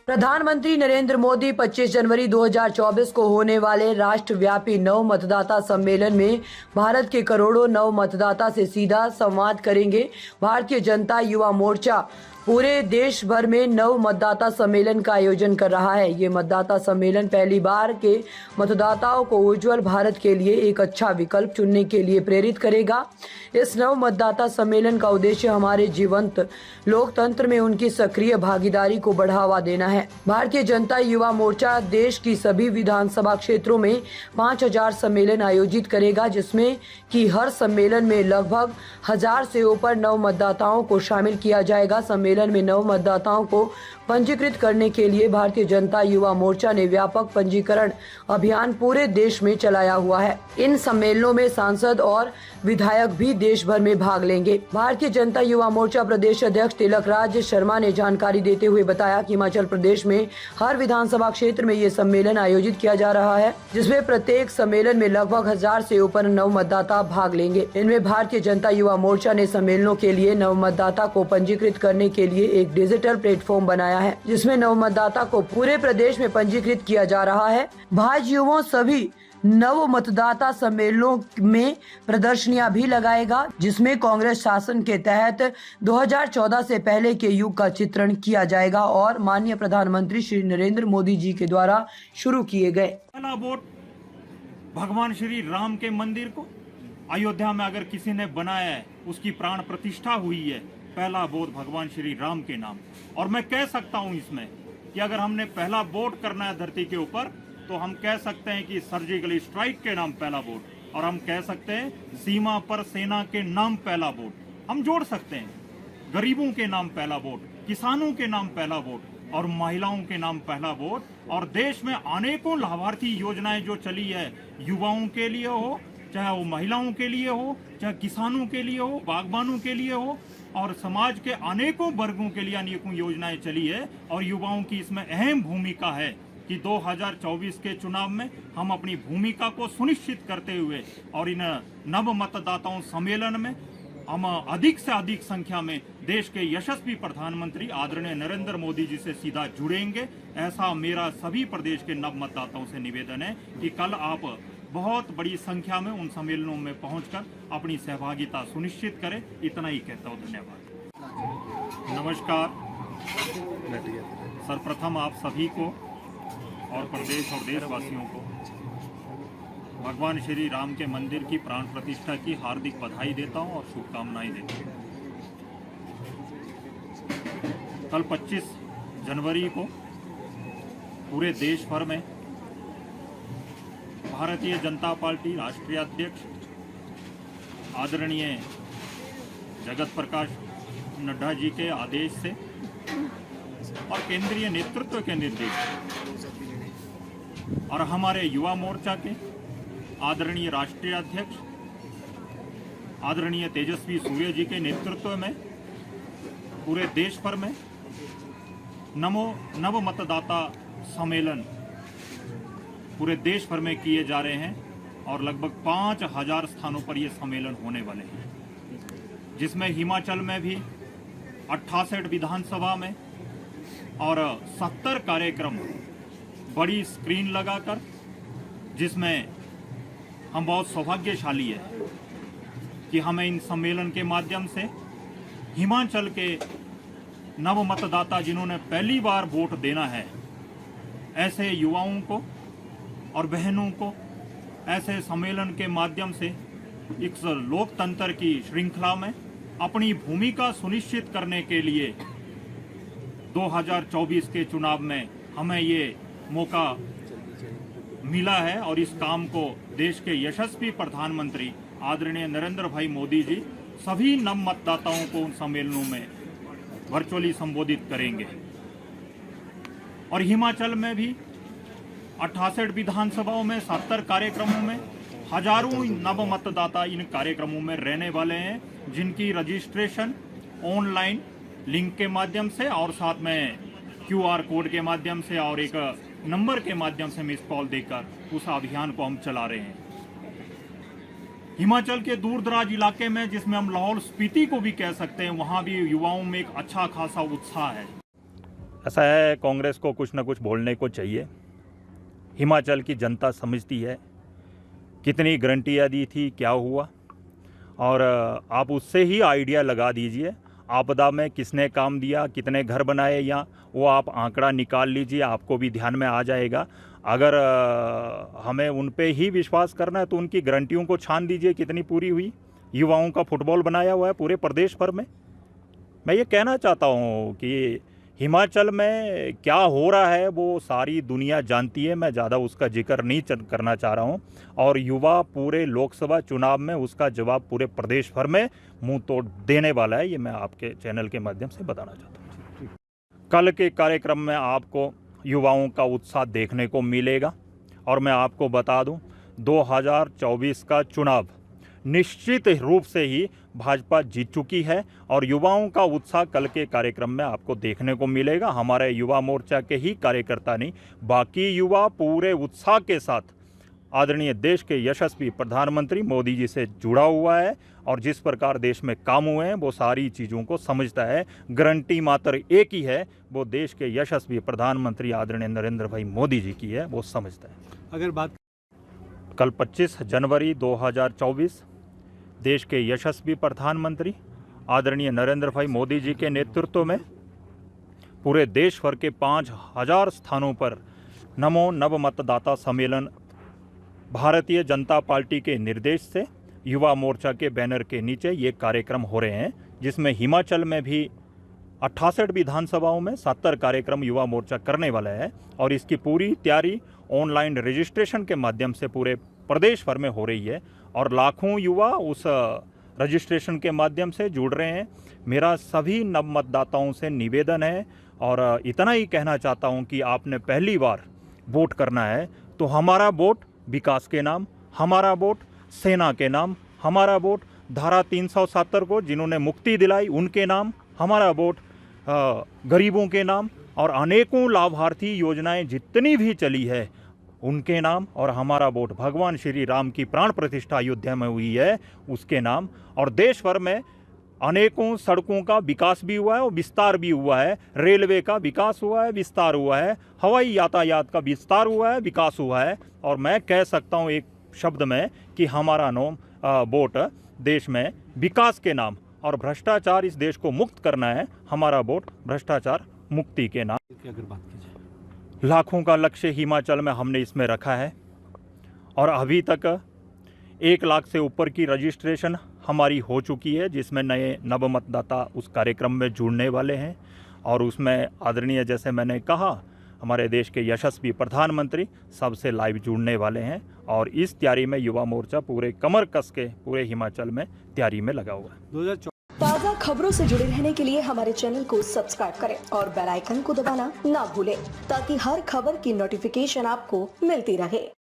प्रधानमंत्री नरेंद्र मोदी 25 जनवरी 2024 को होने वाले राष्ट्रव्यापी नव मतदाता सम्मेलन में भारत के करोड़ों नव मतदाता से सीधा संवाद करेंगे। भारतीय जनता युवा मोर्चा पूरे देश भर में नव मतदाता सम्मेलन का आयोजन कर रहा है। ये मतदाता सम्मेलन पहली बार के मतदाताओं को उज्जवल भारत के लिए एक अच्छा विकल्प चुनने के लिए प्रेरित करेगा। इस नव मतदाता सम्मेलन का उद्देश्य हमारे जीवंत लोकतंत्र में उनकी सक्रिय भागीदारी को बढ़ावा देना है। भारतीय जनता युवा मोर्चा देश की सभी विधानसभा क्षेत्रों में 5000 सम्मेलन आयोजित करेगा, जिसमें कि हर सम्मेलन में लगभग 1000 से ऊपर नव मतदाताओं को शामिल किया जाएगा। सम्मेलन में नव मतदाताओं को पंजीकृत करने के लिए भारतीय जनता युवा मोर्चा ने व्यापक पंजीकरण अभियान पूरे देश में चलाया हुआ है। इन सम्मेलनों में सांसद और विधायक भी देश भर में भाग लेंगे। भारतीय जनता युवा मोर्चा प्रदेश अध्यक्ष तिलक राज शर्मा ने जानकारी देते हुए बताया कि हिमाचल प्रदेश में हर विधानसभा क्षेत्र में ये सम्मेलन आयोजित किया जा रहा है, जिसमें प्रत्येक सम्मेलन में लगभग 1000 से ऊपर नव मतदाता भाग लेंगे। इनमें भारतीय जनता युवा मोर्चा ने सम्मेलनों के लिए नव मतदाता को पंजीकृत करने के लिए एक डिजिटल प्लेटफॉर्म बनाया है, जिसमें नव मतदाता को पूरे प्रदेश में पंजीकृत किया जा रहा है। भाजयुमो सभी नव मतदाता सम्मेलनों में प्रदर्शनियां भी लगाएगा, जिसमें कांग्रेस शासन के तहत 2014 से पहले के युग का चित्रण किया जाएगा और माननीय प्रधानमंत्री श्री नरेंद्र मोदी जी के द्वारा शुरू किए गए। पहला वोट भगवान श्री राम के मंदिर को अयोध्या में अगर किसी ने बनाया है, उसकी प्राण प्रतिष्ठा हुई है, पहला वोट भगवान श्री राम के नाम। और मैं कह सकता हूं इसमें कि अगर हमने पहला वोट करना है धरती के ऊपर, तो हम कह सकते हैं कि सर्जिकल स्ट्राइक के नाम पहला वोट, और हम कह सकते हैं सीमा पर सेना के नाम पहला वोट। हम जोड़ सकते हैं गरीबों के नाम पहला वोट, किसानों के नाम पहला वोट और महिलाओं के नाम पहला वोट। और देश में अनेकों लाभार्थी योजनाएं जो चली है, युवाओं के लिए हो, चाहे वो महिलाओं के लिए हो, चाहे किसानों के लिए हो, बागबानों के लिए हो, और समाज के अनेकों वर्गों के लिए अनेकों योजनाएं चली है। और युवाओं की इसमें अहम भूमिका है कि 2024 के चुनाव में हम अपनी भूमिका को सुनिश्चित करते हुए और इन नव मतदाताओं सम्मेलन में हम अधिक से अधिक संख्या में देश के यशस्वी प्रधानमंत्री आदरणीय नरेंद्र मोदी जी से सीधा जुड़ेंगे। ऐसा मेरा सभी प्रदेश के नव मतदाताओं से निवेदन है कि कल आप बहुत बड़ी संख्या में उन सम्मेलनों में पहुंचकर अपनी सहभागिता सुनिश्चित करें। इतना ही कहता हूं, धन्यवाद। नमस्कार। सर्वप्रथम आप सभी को और प्रदेश और देशवासियों को भगवान श्री राम के मंदिर की प्राण प्रतिष्ठा की हार्दिक बधाई देता हूं और शुभकामनाएं देता हूं। कल 25 जनवरी को पूरे देश भर में भारतीय जनता पार्टी राष्ट्रीय अध्यक्ष आदरणीय जगत प्रकाश नड्डा जी के आदेश से और केंद्रीय नेतृत्व के निर्देश और हमारे युवा मोर्चा के आदरणीय राष्ट्रीय अध्यक्ष आदरणीय तेजस्वी सूर्य जी के नेतृत्व में पूरे देश भर में नव मतदाता सम्मेलन पूरे देश भर में किए जा रहे हैं और लगभग 5000 स्थानों पर ये सम्मेलन होने वाले हैं, जिसमें हिमाचल में भी 68 विधानसभा में और 70 कार्यक्रम बड़ी स्क्रीन लगाकर, जिसमें हम बहुत सौभाग्यशाली है कि हमें इन सम्मेलन के माध्यम से हिमाचल के नव मतदाता जिन्होंने पहली बार वोट देना है, ऐसे युवाओं को और बहनों को ऐसे सम्मेलन के माध्यम से इस लोकतंत्र की श्रृंखला में अपनी भूमिका सुनिश्चित करने के लिए 2024 के चुनाव में हमें ये मौका मिला है। और इस काम को देश के यशस्वी प्रधानमंत्री आदरणीय नरेंद्र भाई मोदी जी सभी नव मतदाताओं को उन सम्मेलनों में वर्चुअली संबोधित करेंगे। और हिमाचल में भी 68 विधानसभाओं में 70 कार्यक्रमों में हजारों नव मतदाता इन कार्यक्रमों में रहने वाले हैं, जिनकी रजिस्ट्रेशन ऑनलाइन लिंक के माध्यम से और साथ में QR कोड के माध्यम से और एक नंबर के माध्यम से मिस कॉल देकर उस अभियान को हम चला रहे हैं। हिमाचल के दूर दराज इलाके में, जिसमें हम लाहौल स्पीति को भी कह सकते हैं, वहां भी युवाओं में एक अच्छा खासा उत्साह है। ऐसा है, कांग्रेस को कुछ ना कुछ बोलने को चाहिए। हिमाचल की जनता समझती है कितनी गारंटियाँ दी थी, क्या हुआ, और आप उससे ही आइडिया लगा दीजिए आपदा में किसने काम दिया, कितने घर बनाए, या वो आप आंकड़ा निकाल लीजिए, आपको भी ध्यान में आ जाएगा। अगर हमें उन पे ही विश्वास करना है तो उनकी गारंटियों को छान दीजिए कितनी पूरी हुई। युवाओं का फुटबॉल बनाया हुआ है पूरे प्रदेश भर में। मैं ये कहना चाहता हूँ कि हिमाचल में क्या हो रहा है वो सारी दुनिया जानती है, मैं ज़्यादा उसका जिक्र नहीं करना चाह रहा हूँ। और युवा पूरे लोकसभा चुनाव में उसका जवाब पूरे प्रदेश भर में मुंह तोड़ देने वाला है, ये मैं आपके चैनल के माध्यम से बताना चाहता हूँ। कल के कार्यक्रम में आपको युवाओं का उत्साह देखने को मिलेगा। और मैं आपको बता दूं, 2024 का चुनाव निश्चित रूप से ही भाजपा जीत चुकी है और युवाओं का उत्साह कल के कार्यक्रम में आपको देखने को मिलेगा। हमारे युवा मोर्चा के ही कार्यकर्ता नहीं, बाकी युवा पूरे उत्साह के साथ आदरणीय देश के यशस्वी प्रधानमंत्री मोदी जी से जुड़ा हुआ है और जिस प्रकार देश में काम हुए हैं वो सारी चीज़ों को समझता है। गारंटी मात्र एक ही है, वो देश के यशस्वी प्रधानमंत्री आदरणीय नरेंद्र भाई मोदी जी की है, वो समझता है। अगर बात कल 25 जनवरी 2024 देश के यशस्वी प्रधानमंत्री आदरणीय नरेंद्र भाई मोदी जी के नेतृत्व में पूरे देश भर के 5000 स्थानों पर नमो नव मतदाता सम्मेलन भारतीय जनता पार्टी के निर्देश से युवा मोर्चा के बैनर के नीचे ये कार्यक्रम हो रहे हैं, जिसमें हिमाचल में भी 68 विधानसभाओं में 70 कार्यक्रम युवा मोर्चा करने वाला है और इसकी पूरी तैयारी ऑनलाइन रजिस्ट्रेशन के माध्यम से पूरे प्रदेश भर में हो रही है और लाखों युवा उस रजिस्ट्रेशन के माध्यम से जुड़ रहे हैं। मेरा सभी नव मतदाताओं से निवेदन है और इतना ही कहना चाहता हूं कि आपने पहली बार वोट करना है तो हमारा वोट विकास के नाम, हमारा वोट सेना के नाम, हमारा वोट धारा 370 को जिन्होंने मुक्ति दिलाई उनके नाम, हमारा वोट गरीबों के नाम और अनेकों लाभार्थी योजनाएं जितनी भी चली है उनके नाम, और हमारा वोट भगवान श्री राम की प्राण प्रतिष्ठा अयोध्या में हुई है उसके नाम। और देश भर में अनेकों सड़कों का विकास भी हुआ है और विस्तार भी हुआ है, रेलवे का विकास हुआ है, विस्तार हुआ है, हवाई यातायात का विस्तार हुआ है, विकास हुआ है। और मैं कह सकता हूँ एक शब्द में कि हमारा वोट देश में विकास के नाम और भ्रष्टाचार इस देश को मुक्त करना है, हमारा वोट भ्रष्टाचार मुक्ति के नाम। की अगर बात की जाए, लाखों का लक्ष्य हिमाचल में हमने इसमें रखा है और अभी तक 1 लाख से ऊपर की रजिस्ट्रेशन हमारी हो चुकी है, जिसमें नए नव मतदाता उस कार्यक्रम में जुड़ने वाले हैं और उसमें आदरणीय, जैसे मैंने कहा, हमारे देश के यशस्वी प्रधानमंत्री सबसे लाइव जुड़ने वाले हैं और इस तैयारी में युवा मोर्चा पूरे कमर कस के पूरे हिमाचल में तैयारी में लगा हुआ है। 2024 ताज़ा खबरों से जुड़े रहने के लिए हमारे चैनल को सब्सक्राइब करें और बेल आइकन को दबाना ना भूलें ताकि हर खबर की नोटिफिकेशन आपको मिलती रहे।